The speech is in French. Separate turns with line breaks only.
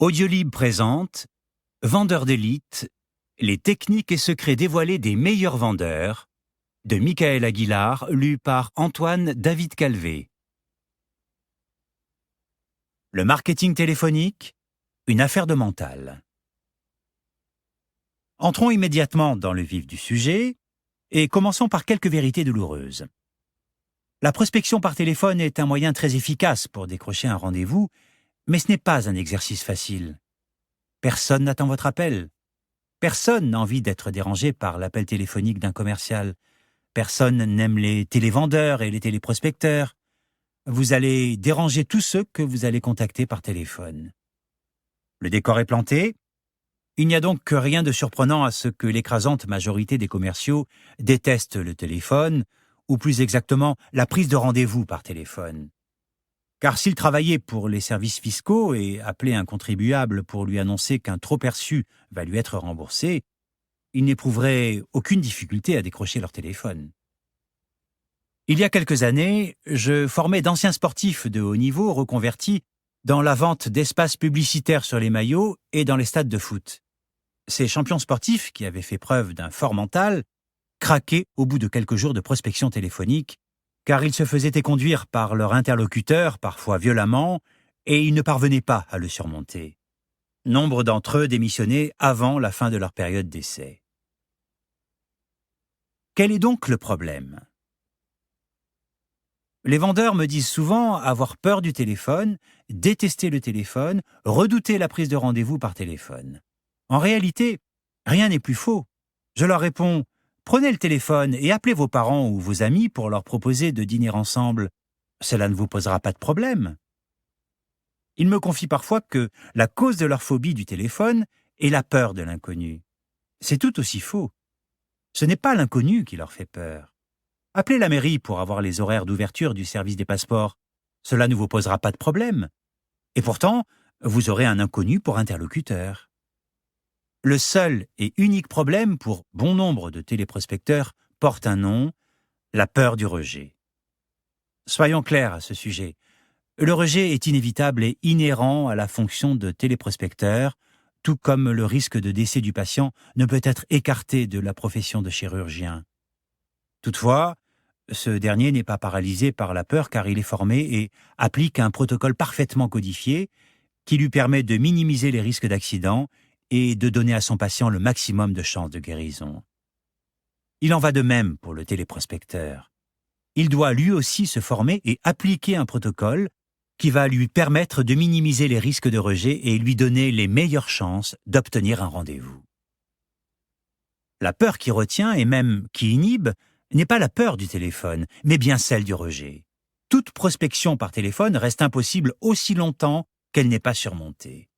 Audiolib présente Vendeurs d'élite, les techniques et secrets dévoilés des meilleurs vendeurs de Michael Aguilar, lu par Antoine David Calvé. Le marketing téléphonique, une affaire de mental. Entrons immédiatement dans le vif du sujet et commençons par quelques vérités douloureuses. La prospection par téléphone est un moyen très efficace pour décrocher un rendez-vous, mais ce n'est pas un exercice facile. Personne n'attend votre appel. Personne n'a envie d'être dérangé par l'appel téléphonique d'un commercial. Personne n'aime les télévendeurs et les téléprospecteurs. Vous allez déranger tous ceux que vous allez contacter par téléphone. Le décor est planté. Il n'y a donc rien de surprenant à ce que l'écrasante majorité des commerciaux détestent le téléphone, ou plus exactement la prise de rendez-vous par téléphone. Car s'il travaillait pour les services fiscaux et appelait un contribuable pour lui annoncer qu'un trop-perçu va lui être remboursé, il n'éprouverait aucune difficulté à décrocher leur téléphone. Il y a quelques années, je formais d'anciens sportifs de haut niveau reconvertis dans la vente d'espaces publicitaires sur les maillots et dans les stades de foot. Ces champions sportifs, qui avaient fait preuve d'un fort mental, craquaient au bout de quelques jours de prospection téléphonique, car ils se faisaient éconduire par leur interlocuteur, parfois violemment, et ils ne parvenaient pas à le surmonter. Nombre d'entre eux démissionnaient avant la fin de leur période d'essai. Quel est donc le problème ? Les vendeurs me disent souvent avoir peur du téléphone, détester le téléphone, redouter la prise de rendez-vous par téléphone. En réalité, rien n'est plus faux. Je leur réponds: prenez le téléphone et appelez vos parents ou vos amis pour leur proposer de dîner ensemble. Cela ne vous posera pas de problème. Ils me confient parfois que la cause de leur phobie du téléphone est la peur de l'inconnu. C'est tout aussi faux. Ce n'est pas l'inconnu qui leur fait peur. Appelez la mairie pour avoir les horaires d'ouverture du service des passeports. Cela ne vous posera pas de problème. Et pourtant, vous aurez un inconnu pour interlocuteur. Le seul et unique problème pour bon nombre de téléprospecteurs porte un nom, la peur du rejet. Soyons clairs à ce sujet. Le rejet est inévitable et inhérent à la fonction de téléprospecteur, tout comme le risque de décès du patient ne peut être écarté de la profession de chirurgien. Toutefois, ce dernier n'est pas paralysé par la peur car il est formé et applique un protocole parfaitement codifié qui lui permet de minimiser les risques d'accident et de donner à son patient le maximum de chances de guérison. Il en va de même pour le téléprospecteur. Il doit lui aussi se former et appliquer un protocole qui va lui permettre de minimiser les risques de rejet et lui donner les meilleures chances d'obtenir un rendez-vous. La peur qui retient et même qui inhibe n'est pas la peur du téléphone, mais bien celle du rejet. Toute prospection par téléphone reste impossible aussi longtemps qu'elle n'est pas surmontée.